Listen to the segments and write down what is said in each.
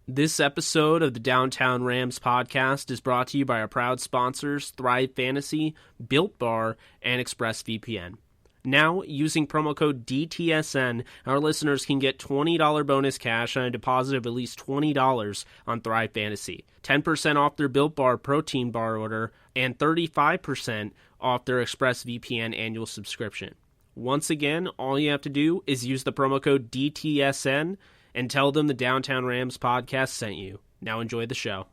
This episode of the Downtown Rams podcast is brought to you by our proud sponsors, Thrive Fantasy, Built Bar, and ExpressVPN. Now, using promo code DTSN, our listeners can get $20 bonus cash on a deposit of at least $20 on Thrive Fantasy, 10% off their Built Bar protein bar order, and 35% off their ExpressVPN annual subscription. Once again, all you have to do is use the promo code DTSN and tell them the Downtown Rams podcast sent you. Now enjoy the show.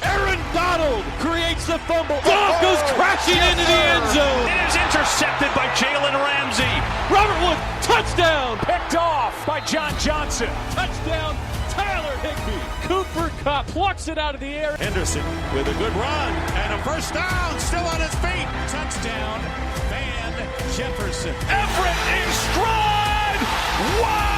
Aaron Donald creates the fumble. Goff goes crashing into the end zone. It is intercepted by Jalen Ramsey. Robert Wood, touchdown. Picked off by John Johnson. Touchdown, Tyler Higbee. Cooper Kupp plucks it out of the air. Henderson with a good run and a first down. Still on his feet. Touchdown, Van Jefferson. Everett in stride. Wow.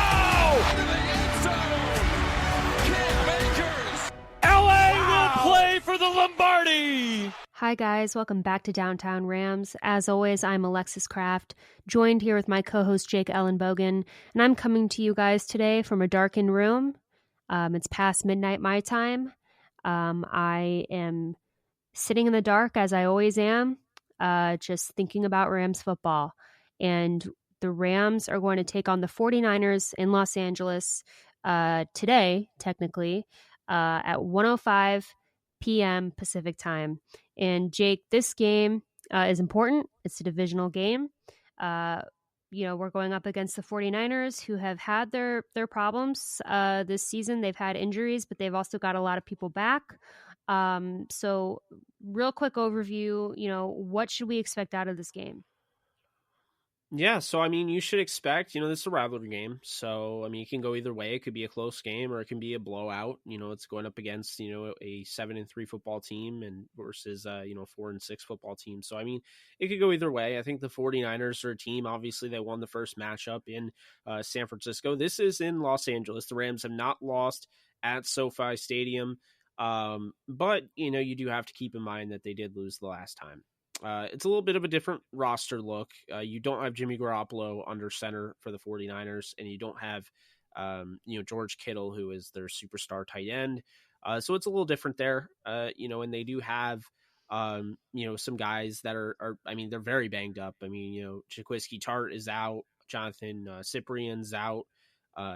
Play for the Lombardi. Hi guys, welcome back to Downtown Rams. As always, I'm Alexis Kraft, joined here with my co-host Jake Ellenbogen, and I'm coming to you guys today from a darkened room. It's past midnight my time. I am sitting in the dark as I always am, just thinking about Rams football. And the Rams are going to take on the 49ers in Los Angeles today, technically, at 1:05 p.m. Pacific time. And Jake, this game is important. It's a divisional game. We're going up against the 49ers, who have had their problems this season. They've had injuries, but they've also got a lot of people back. So real quick overview, what should we expect out of this game? Yeah, so, you should expect, this is a rivalry game. So, it can go either way. It could be a close game or it can be a blowout. It's going up against, a 7-3 football team and versus, 4-6 football team. So, it could go either way. I think the 49ers are a team. Obviously, they won the first matchup in San Francisco. This is in Los Angeles. The Rams have not lost at SoFi Stadium. But, you do have to keep in mind that they did lose the last time. It's a little bit of a different roster look. You don't have Jimmy Garoppolo under center for the 49ers, and you don't have, George Kittle, who is their superstar tight end. So it's a little different there, and they do have, some guys that are they're very banged up. Jaquiski Tart is out, Jonathan Cyprian's out,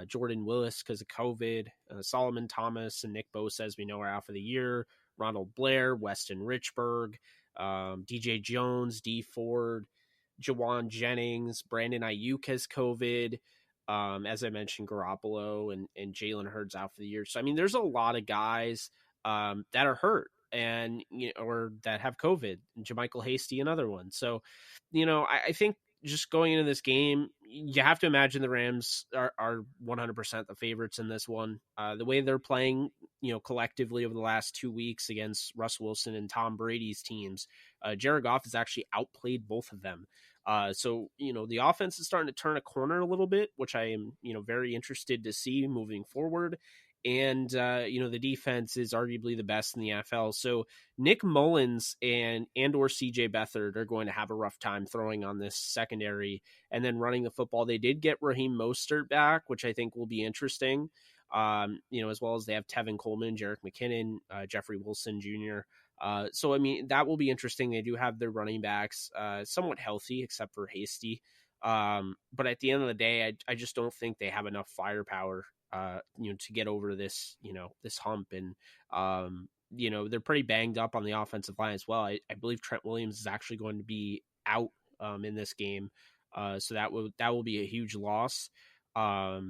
Jordan Willis because of COVID, Solomon Thomas and Nick Bosa, as we know, are out for the year, Ronald Blair, Weston Richburg, DJ Jones, D Ford, Jawan Jennings, Brandon Ayuk has COVID. As I mentioned, Garoppolo and Jalen Hurts out for the year. So, there's a lot of guys that are hurt and, or that have COVID. JaMychal Hasty, another one. So, I think just going into this game, you have to imagine the Rams are 100% the favorites in this one. The way they're playing, collectively over the last 2 weeks against Russ Wilson and Tom Brady's teams, Jared Goff has actually outplayed both of them. So, the offense is starting to turn a corner a little bit, which I am, very interested to see moving forward. And, the defense is arguably the best in the NFL. So Nick Mullins and or CJ Beathard are going to have a rough time throwing on this secondary and then running the football. They did get Raheem Mostert back, which I think will be interesting. As well as they have Tevin Coleman, Jerick McKinnon, Jeffrey Wilson Jr. So that will be interesting. They do have their running backs somewhat healthy, except for Hasty. But at the end of the day, I just don't think they have enough firepower to get over this, this hump. And, they're pretty banged up on the offensive line as well. I believe Trent Williams is actually going to be out in this game. So that will be a huge loss. So,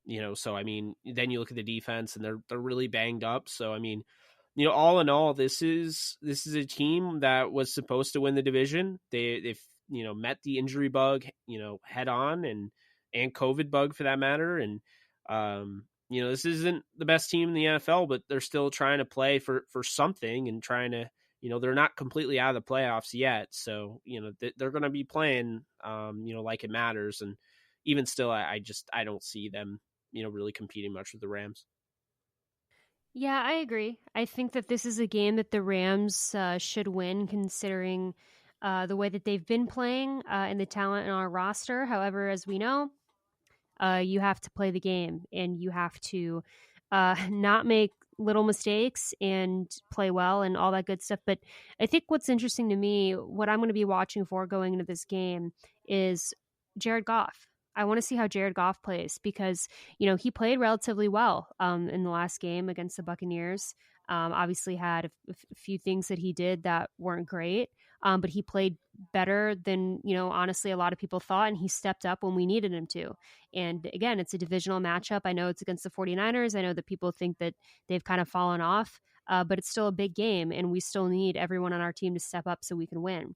then you look at the defense and they're really banged up. So, all in all, this is a team that was supposed to win the division. They've met the injury bug, head on and COVID bug for that matter. And, this isn't the best team in the NFL, but they're still trying to play for something and trying to, they're not completely out of the playoffs yet. So, they're going to be playing, like it matters. And even still, I don't see them, really competing much with the Rams. Yeah, I agree. I think that this is a game that the Rams should win, considering the way that they've been playing and the talent in our roster. However, as we know, you have to play the game and you have to not make little mistakes and play well and all that good stuff. But I think what's interesting to me, what I'm going to be watching for going into this game is Jared Goff. I want to see how Jared Goff plays because, he played relatively well in the last game against the Buccaneers. Obviously had a few things that he did that weren't great, but he played better than, honestly, a lot of people thought, and he stepped up when we needed him to. And again, it's a divisional matchup. I know it's against the 49ers. I know that people think that they've kind of fallen off, but it's still a big game, and we still need everyone on our team to step up so we can win.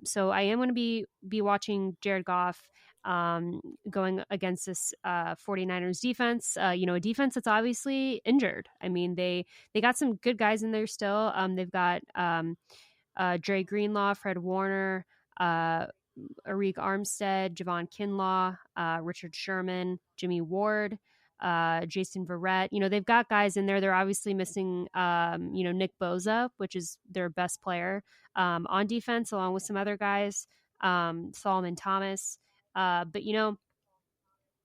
So I am going to be watching Jared Goff going against this 49ers defense, a defense that's obviously injured. I mean, they got some good guys in there still. They've got Dre Greenlaw, Fred Warner, Arik Armstead, Javon Kinlaw, Richard Sherman, Jimmy Ward, Jason Verrett. They've got guys in there. They're obviously missing, Nick Bosa, which is their best player on defense, along with some other guys, Solomon Thomas. But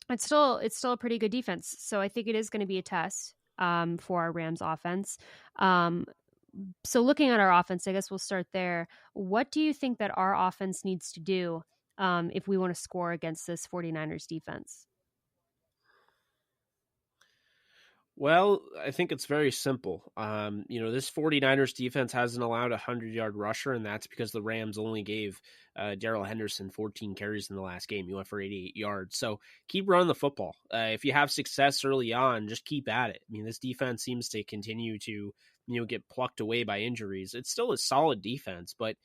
it's still a pretty good defense. So I think it is going to be a test for our Rams offense. So looking at our offense, I guess we'll start there. What do you think that our offense needs to do if we want to score against this 49ers defense? Well, I think it's very simple. This 49ers defense hasn't allowed a 100-yard rusher, and that's because the Rams only gave Darrell Henderson 14 carries in the last game. He went for 88 yards. So keep running the football. If you have success early on, just keep at it. I mean, this defense seems to continue to, get plucked away by injuries. It's still a solid defense, but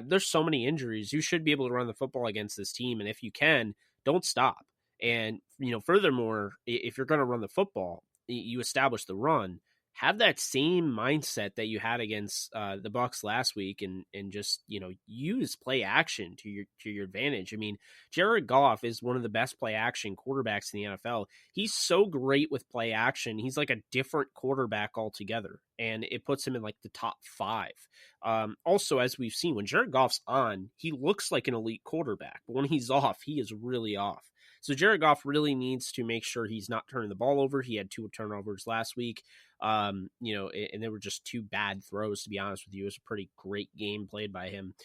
there's so many injuries. You should be able to run the football against this team, and if you can, don't stop. And, furthermore, if you're going to run the football, you establish the run, have that same mindset that you had against the Bucs last week, and just use play action to your advantage. I mean, Jared Goff is one of the best play action quarterbacks in the NFL. He's so great with play action. He's like a different quarterback altogether, and it puts him in like the top 5. Also, as we've seen, when Jared Goff's on, he looks like an elite quarterback, but when he's off, he is really off. So Jared Goff really needs to make sure he's not turning the ball over. He had 2 turnovers last week, and they were just 2 bad throws, to be honest with you. It was a pretty great game played by him.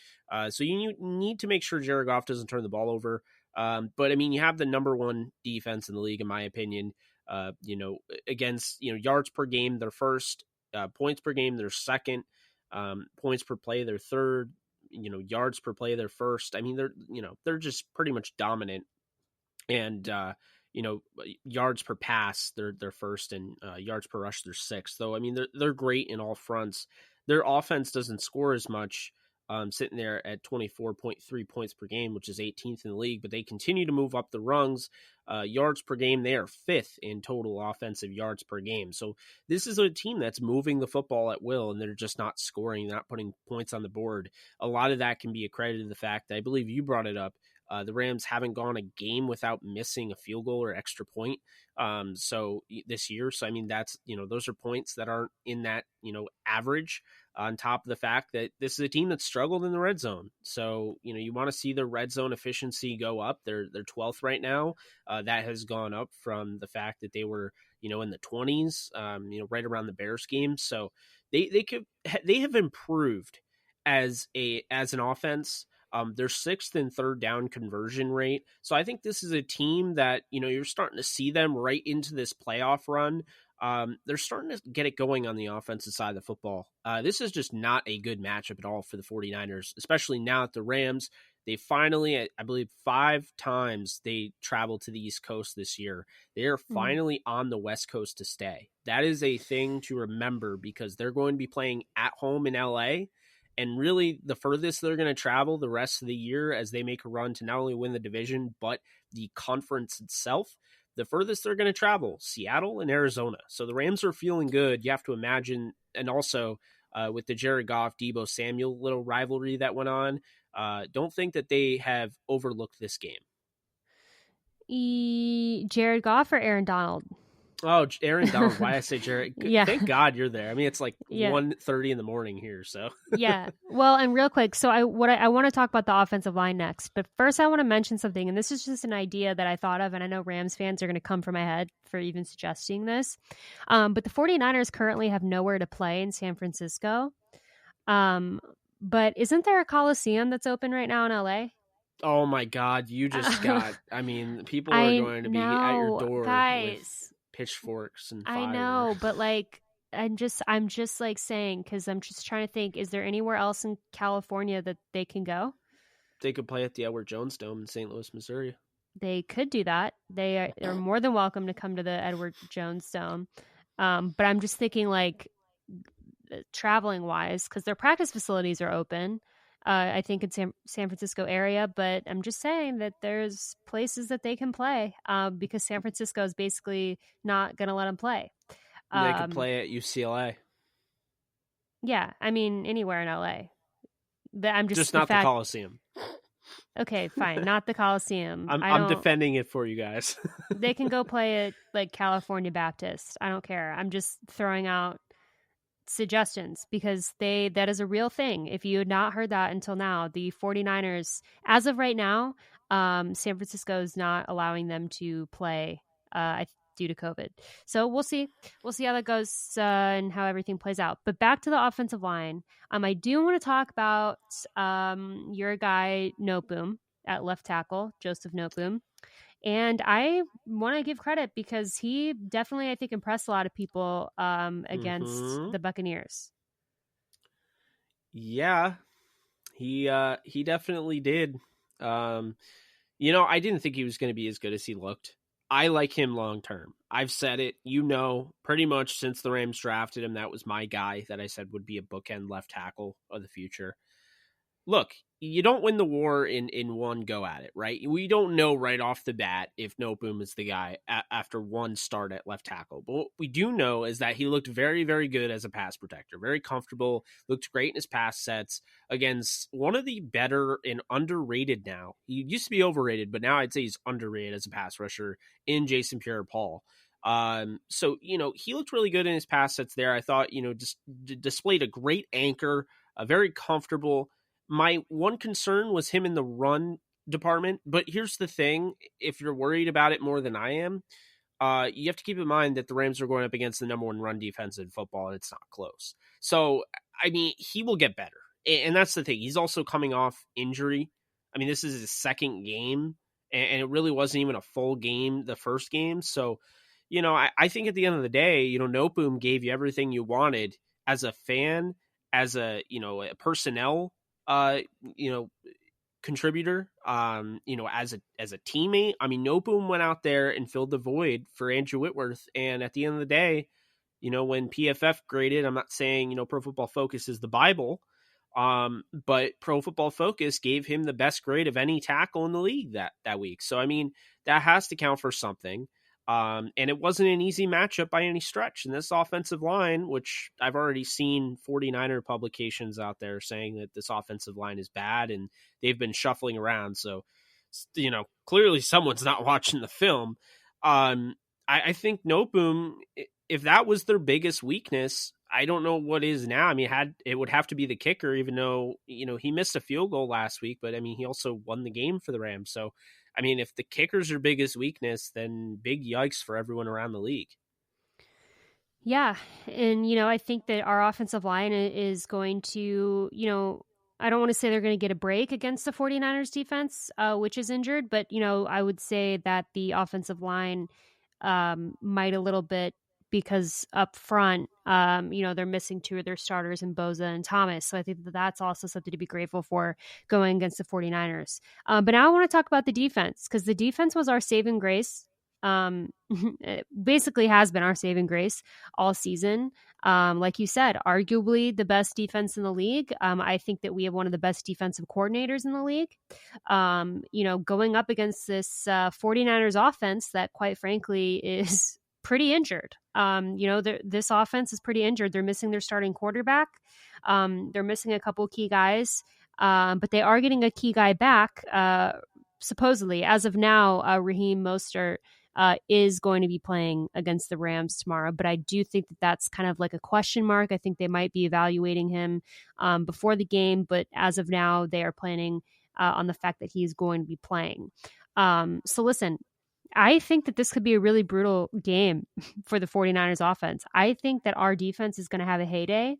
So you need to make sure Jared Goff doesn't turn the ball over. But, I mean, you have the number 1 defense in the league, in my opinion. Against, yards per game, they're first. Points per game, they're second. Points per play, they're third. Yards per play, they're first. I mean, they're just pretty much dominant. And yards per pass, they're first, and yards per rush, they're sixth. So I mean, they're great in all fronts. Their offense doesn't score as much, sitting there at 24.3 points per game, which is 18th in the league, but they continue to move up the rungs. Yards per game, they are 5th in total offensive yards per game. So this is a team that's moving the football at will, and they're just not scoring, not putting points on the board. A lot of that can be accredited to the fact that, I believe you brought it up, the Rams haven't gone a game without missing a field goal or extra point. So this year, I mean, that's, those are points that aren't in that, average, on top of the fact that this is a team that struggled in the red zone. So, you want to see the red zone efficiency go up. They're 12th right now. That has gone up from the fact that they were, in the 20s, right around the Bears game. So they have improved as an offense. They're 6th in third down conversion rate. So I think this is a team that, you're starting to see them right into this playoff run. They're starting to get it going on the offensive side of the football. This is just not a good matchup at all for the 49ers, especially now at the Rams. They finally, I believe 5 times they traveled to the East Coast this year. They are finally on the West Coast to stay. That is a thing to remember, because they're going to be playing at home in LA. And really, the furthest they're going to travel the rest of the year as they make a run to not only win the division, but the conference itself, the furthest they're going to travel, Seattle and Arizona. So the Rams are feeling good, you have to imagine. And also with the Jared Goff, Deebo Samuel little rivalry that went on, don't think that they have overlooked this game. Jared Goff or Aaron Donald? Oh, Aaron Donald. Why I say Jared? Yeah. Thank God you're there. I mean, it's like Yeah. 1:30 in the morning here, so. Yeah. Well, and real quick, so I want to talk about the offensive line next, but first I want to mention something, and this is just an idea that I thought of, and I know Rams fans are going to come for my head for even suggesting this. But the 49ers currently have nowhere to play in San Francisco. But isn't there a Coliseum that's open right now in LA? Oh my God, you just got. I mean, people are I going to be at your know, door with guys. pitchforks and I fire. know, but like I'm just like saying, because I'm just trying to think, is there anywhere else in California that they can go? They could play at the Edward Jones Dome in St. Louis, Missouri. They could do that. They're more than welcome to come to the Edward Jones Dome. But I'm just thinking like traveling wise, because their practice facilities are open. I think in San Francisco area, but I'm just saying that there's places that they can play because San Francisco is basically not going to let them play. They could play at UCLA. Yeah, I mean anywhere in LA. I'm Just the not the fact. Coliseum. Okay, fine, not the Coliseum. I'm defending it for you guys. They can go play at like California Baptist. I don't care. I'm just throwing out suggestions because that is a real thing. If you had not heard that until now, the 49ers, as of right now, San Francisco is not allowing them to play due to COVID. So we'll see how that goes and how everything plays out. But back to the offensive line, I do want to talk about your guy Noteboom at left tackle, Joseph Noteboom. And I want to give credit because he definitely, I think, impressed a lot of people against the Buccaneers. Yeah, he definitely did. I didn't think he was going to be as good as he looked. I like him long term. I've said it, pretty much since the Rams drafted him. That was my guy that I said would be a bookend left tackle of the future. Look, you don't win the war in one go at it, right? We don't know right off the bat if Noteboom is the guy after one start at left tackle. But what we do know is that he looked very, very good as a pass protector, very comfortable, looked great in his pass sets against one of the better and underrated now. He used to be overrated, but now I'd say he's underrated as a pass rusher in Jason Pierre-Paul. So, he looked really good in his pass sets there. I thought, just displayed a great anchor, a very comfortable. My one concern was him in the run department, but here's the thing. If you're worried about it more than I am, you have to keep in mind that the Rams are going up against the number one run defense in football, and it's not close. So, I mean, he will get better. And that's the thing. He's also coming off injury. I mean, this is his second game, and it really wasn't even a full game the first game. So, I think at the end of the day, Noteboom gave you everything you wanted as a fan, as a personnel contributor, as a teammate. I mean, Noteboom went out there and filled the void for Andrew Whitworth. And at the end of the day, when PFF graded, I'm not saying, Pro Football Focus is the Bible, but Pro Football Focus gave him the best grade of any tackle in the league that week. So, I mean, that has to count for something. And it wasn't an easy matchup by any stretch. And this offensive line, which I've already seen 49er publications out there saying that this offensive line is bad and they've been shuffling around. So, clearly someone's not watching the film. I think Noteboom, if that was their biggest weakness, I don't know what is now. I mean, it would have to be the kicker, even though, he missed a field goal last week, but I mean, he also won the game for the Rams. So, I mean, if the kicker's your biggest weakness, then big yikes for everyone around the league. Yeah. And, I think that our offensive line is going to, I don't want to say they're going to get a break against the 49ers defense, which is injured, but, I would say that the offensive line might a little bit because up front, they're missing two of their starters in Boza and Thomas. So I think that's also something to be grateful for going against the 49ers. But now I want to talk about the defense because the defense was our saving grace. It basically has been our saving grace all season. Like you said, arguably the best defense in the league. I think that we have one of the best defensive coordinators in the league. Going up against this 49ers offense that quite frankly is pretty injured. This offense is pretty injured. They're missing their starting quarterback. They're missing a couple key guys, but they are getting a key guy back, supposedly. As of now, Raheem Mostert is going to be playing against the Rams tomorrow. But I do think that that's kind of like a question mark. I think they might be evaluating him before the game, but as of now, they are planning on the fact that he's going to be playing. So listen, I think that this could be a really brutal game for the 49ers offense. I think that our defense is going to have a heyday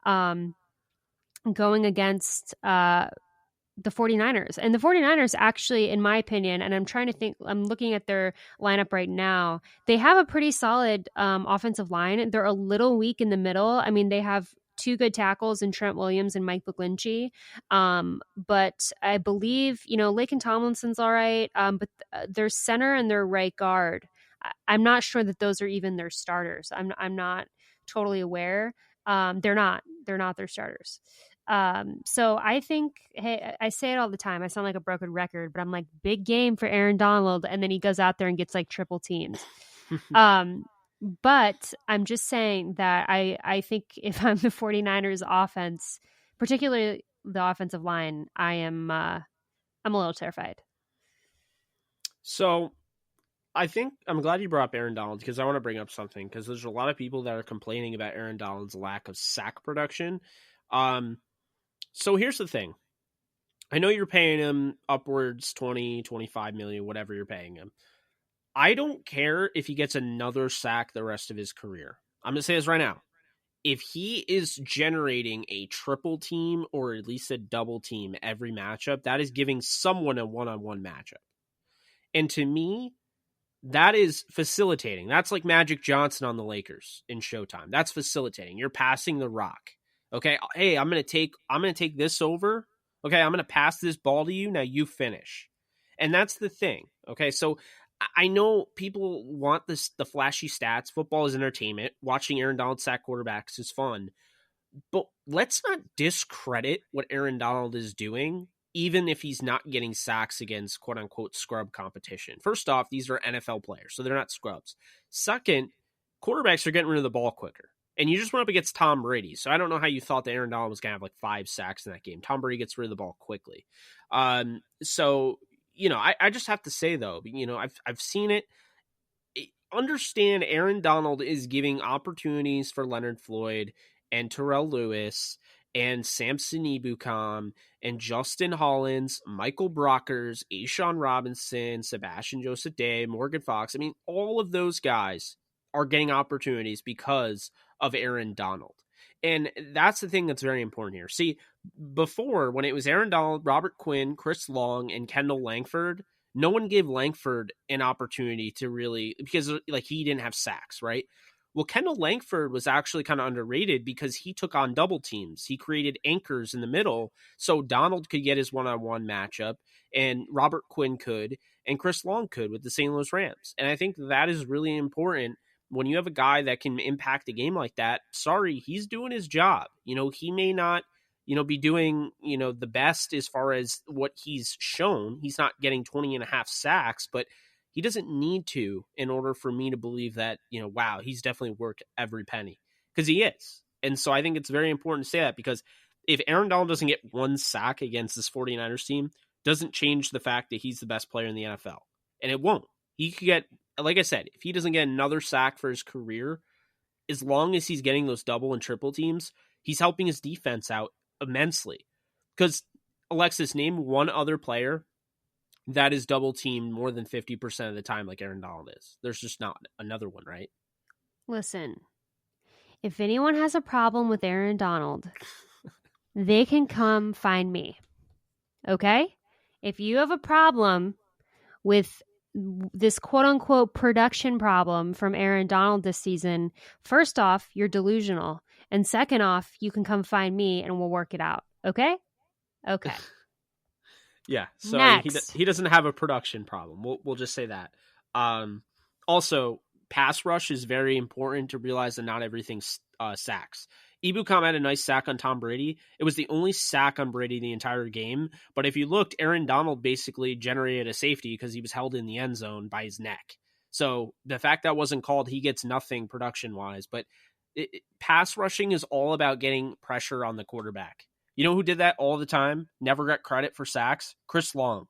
going against the 49ers. And the 49ers actually, in my opinion, and I'm trying to think, I'm looking at their lineup right now, they have a pretty solid offensive line. They're a little weak in the middle. I mean, they have two good tackles in Trent Williams and Mike McGlinchey. But I believe, Laken Tomlinson's all right. But their center and their right guard, I'm not sure that those are even their starters. I'm not totally aware. They're not their starters. So I think, hey, I say it all the time. I sound like a broken record, but I'm like, big game for Aaron Donald. And then he goes out there and gets like triple teams. But I'm just saying that I think if I'm the 49ers offense, particularly the offensive line, I'm a little terrified. So I think I'm glad you brought up Aaron Donald because I want to bring up something because there's a lot of people that are complaining about Aaron Donald's lack of sack production. So here's the thing. I know you're paying him upwards 20, 25 million, whatever you're paying him. I don't care if he gets another sack the rest of his career. I'm going to say this right now. If he is generating a triple team or at least a double team every matchup, that is giving someone a one-on-one matchup. And to me, that is facilitating. That's like Magic Johnson on the Lakers in Showtime. That's facilitating. You're passing the rock. Okay, hey, I'm gonna take this over. Okay, I'm gonna pass this ball to you. Now you finish, and that's the thing. Okay, so I know people want the flashy stats. Football is entertainment. Watching Aaron Donald sack quarterbacks is fun, but let's not discredit what Aaron Donald is doing, even if he's not getting sacks against quote unquote scrub competition. First off, these are NFL players, so they're not scrubs. Second, quarterbacks are getting rid of the ball quicker. And you just went up against Tom Brady. So I don't know how you thought that Aaron Donald was going to have like 5 sacks in that game. Tom Brady gets rid of the ball quickly. So, I just have to say, though, I've seen it. Understand Aaron Donald is giving opportunities for Leonard Floyd and Terrell Lewis and Samson Ebukam and Justin Hollins, Michael Brockers, Ashawn Robinson, Sebastian Joseph Day, Morgan Fox. I mean, all of those guys are getting opportunities because of Aaron Donald. And that's the thing that's very important here. See, before, when it was Aaron Donald, Robert Quinn, Chris Long, and Kendall Langford, no one gave Langford an opportunity to really, because like he didn't have sacks, right? Well, Kendall Langford was actually kind of underrated because he took on double teams. He created anchors in the middle so Donald could get his one-on-one matchup and Robert Quinn could and Chris Long could with the St. Louis Rams. And I think that is really important. When you have a guy that can impact a game like that, sorry, he's doing his job. He may not, be doing, the best as far as what he's shown. He's not getting 20 and a half sacks, but he doesn't need to in order for me to believe that, wow, he's definitely worked every penny because he is. And so I think it's very important to say that because if Aaron Donald doesn't get one sack against this 49ers team, doesn't change the fact that he's the best player in the NFL. And it won't. He could get, like I said, if he doesn't get another sack for his career, as long as he's getting those double and triple teams, he's helping his defense out immensely. Because, Alexis, name one other player that is double teamed more than 50% of the time like Aaron Donald is. There's just not another one, right? Listen, if anyone has a problem with Aaron Donald, they can come find me. Okay? If you have a problem with this quote-unquote production problem from Aaron Donald this season, first off, you're delusional. And second off, you can come find me and we'll work it out. Okay? Okay. Yeah. So Next. he doesn't have a production problem. We'll just say that. Also, pass rush is very important to realize that not everything's sacks. Ebukam had a nice sack on Tom Brady. It was the only sack on Brady the entire game. But if you looked, Aaron Donald basically generated a safety because he was held in the end zone by his neck. So the fact that wasn't called, he gets nothing production-wise. But pass rushing is all about getting pressure on the quarterback. You know who did that all the time? Never got credit for sacks? Chris Long.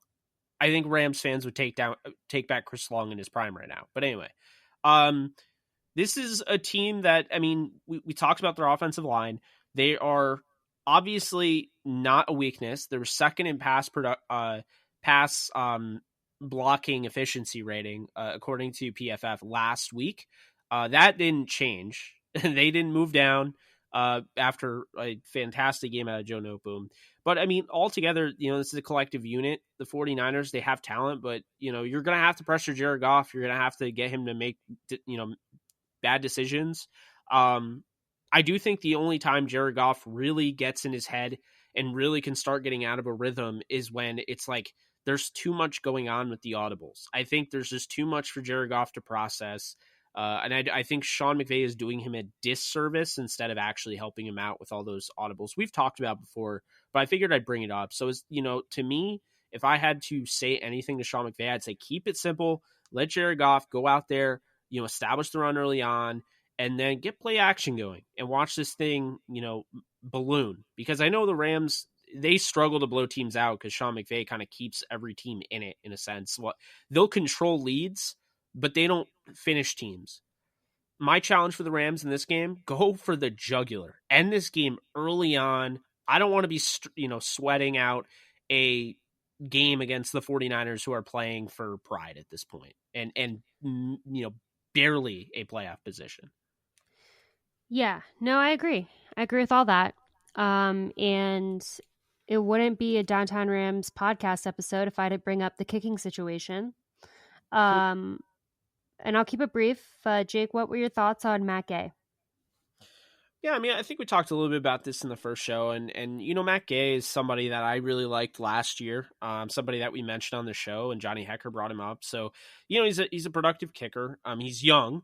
I think Rams fans would take back Chris Long in his prime right now. But anyway, um, this is a team that, I mean, we talked about their offensive line. They are obviously not a weakness. They're second in pass blocking efficiency rating, according to PFF last week. That didn't change. They didn't move down after a fantastic game out of Joe Noteboom. But I mean, altogether, this is a collective unit. The 49ers, they have talent, but you're going to have to pressure Jared Goff. You're going to have to get him to make, bad decisions. I do think the only time Jared Goff really gets in his head and really can start getting out of a rhythm is when it's like there's too much going on with the audibles. I think there's just too much for Jared Goff to process. And I think Sean McVay is doing him a disservice instead of actually helping him out with all those audibles we've talked about before, but I figured I'd bring it up. So, to me, if I had to say anything to Sean McVay, I'd say keep it simple. Let Jared Goff go out there, establish the run early on, and then get play action going and watch this thing, balloon. Because I know the Rams, they struggle to blow teams out because Sean McVay kind of keeps every team in it, in a sense. They'll control leads, but they don't finish teams. My challenge for the Rams in this game, go for the jugular. End this game early on. I don't want to be, sweating out a game against the 49ers who are playing for pride at this point and barely a playoff position. Yeah, no, I agree. I agree with all that. And it wouldn't be a Downtown Rams podcast episode if I didn't bring up the kicking situation. And I'll keep it brief. Jake, what were your thoughts on Matt Gay? Yeah, I mean, I think we talked a little bit about this in the first show, and Matt Gay is somebody that I really liked last year, somebody that we mentioned on the show, and Johnny Hecker brought him up. So, he's a productive kicker. He's young.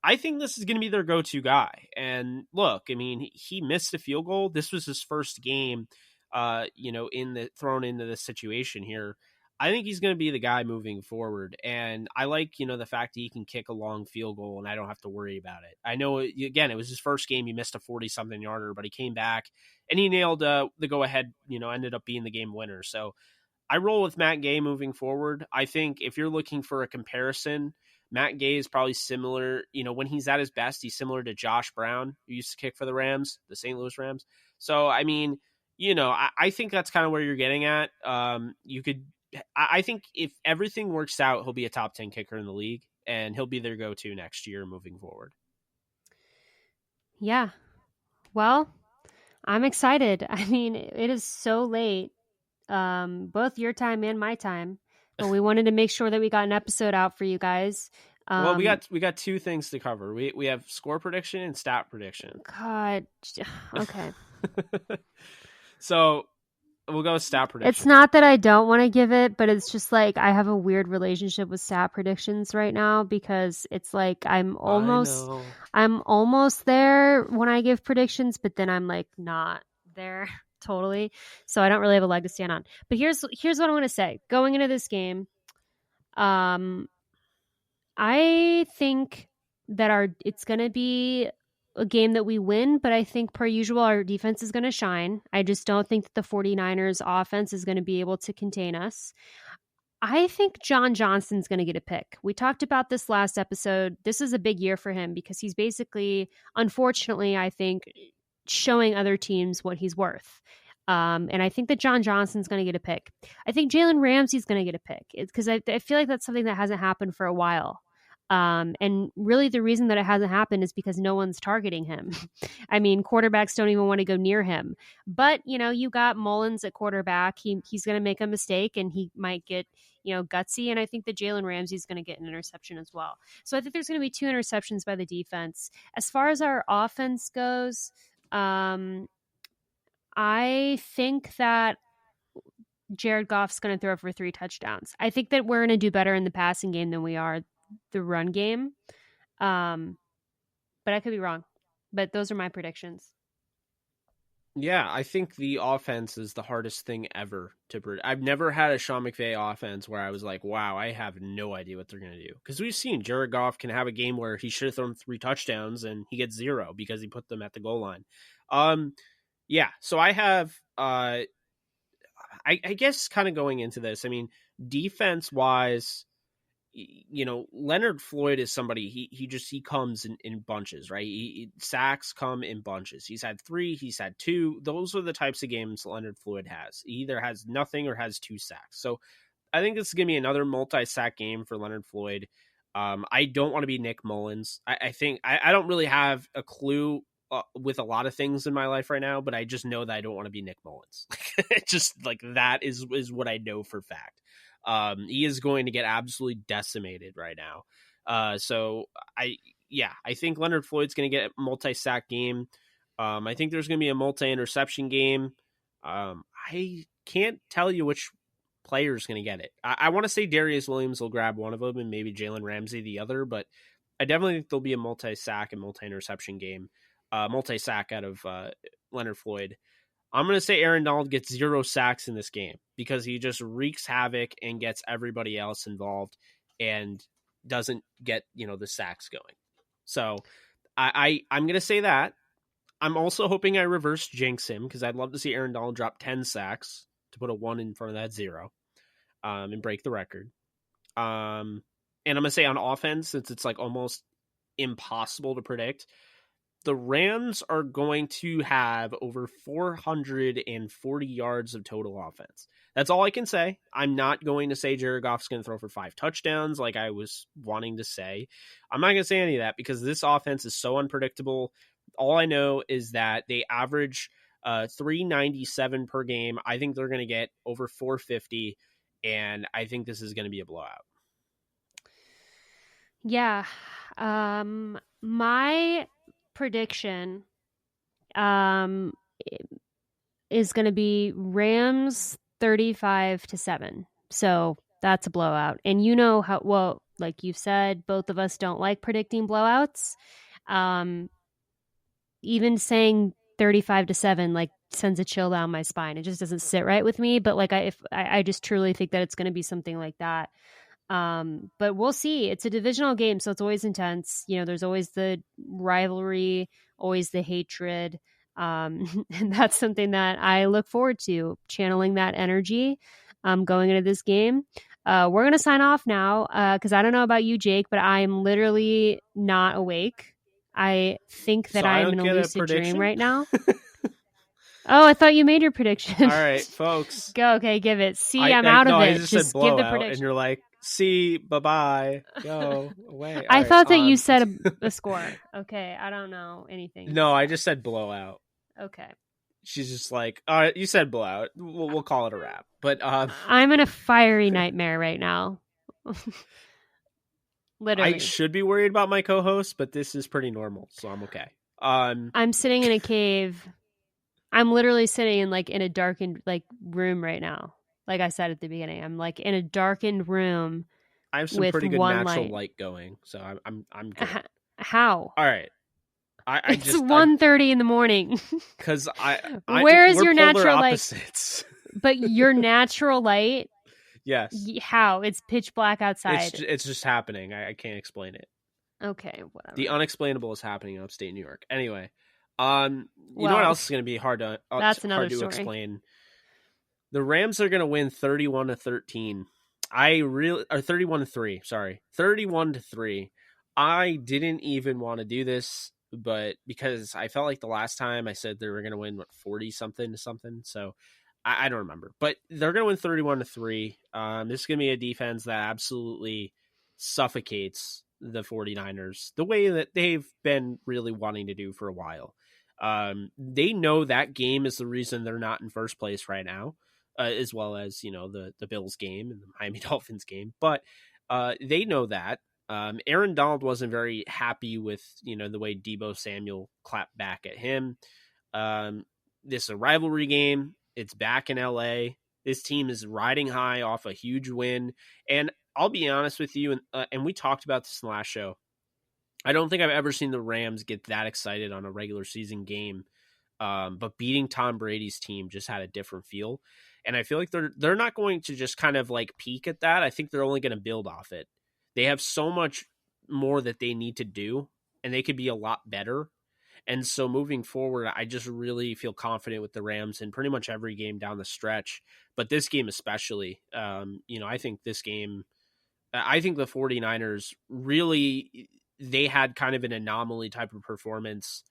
I think this is going to be their go-to guy. And look, I mean, he missed a field goal. This was his first game, thrown into this situation here. I think he's going to be the guy moving forward. And I like, the fact that he can kick a long field goal and I don't have to worry about it. I know, again, it was his first game. He missed a 40-something yarder, but he came back and he nailed the go-ahead, ended up being the game winner. So I roll with Matt Gay moving forward. I think if you're looking for a comparison, Matt Gay is probably similar. When he's at his best, he's similar to Josh Brown, who used to kick for the Rams, the St. Louis Rams. So, I mean, I think that's kind of where you're getting at. I think if everything works out, he'll be a top 10 kicker in the league, and he'll be their go-to next year moving forward. Yeah. Well, I'm excited. I mean, it is so late, both your time and my time. But we wanted to make sure that we got an episode out for you guys. Well, we got two things to cover. We have score prediction and stat prediction. God, okay. So we'll go with stat prediction. It's not that I don't want to give it, but it's just like I have a weird relationship with stat predictions right now because it's like I'm almost there when I give predictions, but then I'm like not there. Totally. So I don't really have a leg to stand on. But here's what I'm going to say. Going into this game, I think that it's going to be a game that we win, but I think per usual our defense is going to shine. I just don't think that the 49ers offense is going to be able to contain us. I think John Johnson's going to get a pick. We talked about this last episode. This is a big year for him because he's basically, unfortunately, I think, showing other teams what he's worth. And I think that John Johnson's going to get a pick. I think Jalen Ramsey's going to get a pick. It's because I feel like that's something that hasn't happened for a while. And really the reason that it hasn't happened is because no one's targeting him. I mean, quarterbacks don't even want to go near him. But, you got Mullins at quarterback. He's going to make a mistake and he might get, gutsy. And I think that Jalen Ramsey's going to get an interception as well. So I think there's going to be 2 interceptions by the defense. As far as our offense goes, I think that Jared Goff's going to throw for 3 touchdowns. I think that we're going to do better in the passing game than we are the run game. But I could be wrong. But those are my predictions. Yeah, I think the offense is the hardest thing ever to predict. I've never had a Sean McVay offense where I was like, wow, I have no idea what they're going to do. Because we've seen Jared Goff can have a game where he should have thrown 3 touchdowns and he gets 0 because he put them at the goal line. Yeah, so I have, I guess kind of going into this, I mean, Defense wise, Leonard Floyd is somebody he comes in bunches, right? Sacks come in bunches. He's had 3, he's had 2. Those are the types of games Leonard Floyd has. He either has nothing or has 2 sacks. So I think this is going to be another multi-sack game for Leonard Floyd. I don't want to be Nick Mullins. I think I don't really have a clue with a lot of things in my life right now, but I just know that I don't want to be Nick Mullins. Just like that is what I know for fact. He is going to get absolutely decimated right now. So I think Leonard Floyd's going to get a multi-sack game. I think there's going to be a multi-interception game. I can't tell you which player's going to get it. I want to say Darius Williams will grab one of them and maybe Jalen Ramsey the other, but I definitely think there'll be a multi-sack and multi-interception game. Multi-sack out of Leonard Floyd. I'm going to say Aaron Donald gets 0 sacks in this game because he just wreaks havoc and gets everybody else involved and doesn't get, the sacks going. So I'm going to say that. I'm also hoping I reverse jinx him because I'd love to see Aaron Donald drop 10 sacks to put a 1 in front of that 0 and break the record. And I'm going to say on offense, since it's like almost impossible to predict, the Rams are going to have over 440 yards of total offense. That's all I can say. I'm not going to say Jared Goff's going to throw for 5 touchdowns like I was wanting to say. I'm not going to say any of that because this offense is so unpredictable. All I know is that they average 397 per game. I think they're going to get over 450, and I think this is going to be a blowout. Yeah. My prediction is going to be Rams 35-7. So that's a blowout. And you know how, well, like you've said, both of us don't like predicting blowouts. Even saying 35-7 like sends a chill down my spine. It just doesn't sit right with me. But like I just truly think that it's going to be something like that. But we'll see. It's a divisional game, so it's always intense. There's always the rivalry, always the hatred. And that's something that I look forward to, channeling that energy going into this game. We're going to sign off now because I don't know about you, Jake, but I'm literally not awake. I think that I'm in a lucid dream right now. Oh, I thought you made your prediction. All right, folks. Go. Okay, give it. See, I'm out of it. I just said give the blowout, prediction. and you're like, see, bye-bye, go away. I thought that you said a score. Okay, I don't know anything. No, I just said blowout. Okay. She's just like, all right, you said blowout. We'll call it a wrap. But I'm in a fiery nightmare right now. Literally. I should be worried about my co-host, but this is pretty normal, so I'm okay. I'm sitting in a cave. I'm literally sitting in a darkened room right now. Like I said at the beginning, I'm like in a darkened room. I have some pretty good natural light going, so I'm good. How? All right. It's 1:30 in the morning. Because where is your natural opposites. light? But your natural light. Yes. How? It's pitch black outside. It's just happening. I can't explain it. Okay, whatever. The unexplainable is happening in upstate New York. Anyway, you know what else is going to be hard to explain? The Rams are going to win 31-13. Or 31-3. Sorry, 31-3. I didn't even want to do this, but because I felt like the last time I said they were going to win 40-something to something, so I don't remember. But they're going to win 31-3. This is going to be a defense that absolutely suffocates the 49ers the way that they've been really wanting to do for a while. They know that game is the reason they're not in first place right now, as well as, the Bills game and the Miami Dolphins game. But they know that. Aaron Donald wasn't very happy with, the way Deebo Samuel clapped back at him. This is a rivalry game. It's back in LA. This team is riding high off a huge win. And I'll be honest with you, and we talked about this in the last show. I don't think I've ever seen the Rams get that excited on a regular season game. But beating Tom Brady's team just had a different feel. And I feel like they're not going to just kind of like peak at that. I think they're only going to build off it. They have so much more that they need to do, and they could be a lot better. And so moving forward, I just really feel confident with the Rams in pretty much every game down the stretch, but this game especially. I think this game, I think the 49ers really, they had kind of an anomaly type of performance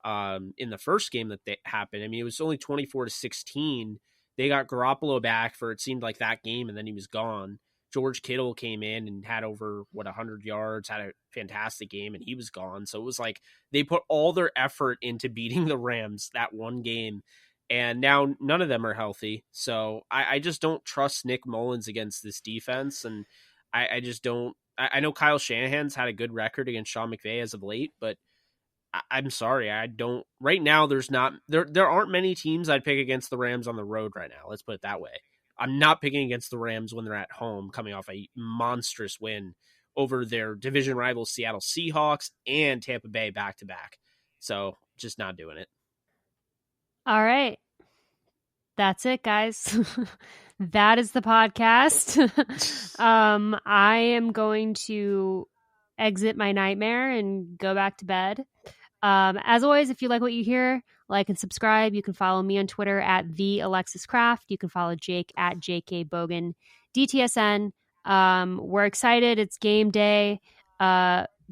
in the first game that they happened. I mean, it was only 24-16. They got Garoppolo back for, it seemed like, that game, and then he was gone. George Kittle came in and had over 100 yards, had a fantastic game, and he was gone. So it was like they put all their effort into beating the Rams that one game, and now none of them are healthy. So I just don't trust Nick Mullins against this defense, and I just don't. I know Kyle Shanahan's had a good record against Sean McVay as of late, but I'm sorry, I don't. Right now, there aren't many teams I'd pick against the Rams on the road right now. Let's put it that way. I'm not picking against the Rams when they're at home, coming off a monstrous win over their division rivals Seattle Seahawks and Tampa Bay back to back. So just not doing it. All right. That's it, guys. That is the podcast. I am going to exit my nightmare and go back to bed. As always, if you like what you hear, like and subscribe. You can follow me on Twitter at the Alexis Craft. You can follow Jake at JK Bogan DTSN. We're excited. It's game day.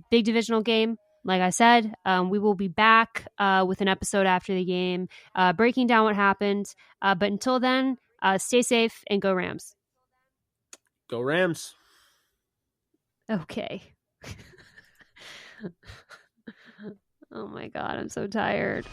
Big divisional game. Like I said, we will be back with an episode after the game, breaking down what happened. But until then, stay safe and go Rams. Go Rams. Okay. Oh my God, I'm so tired.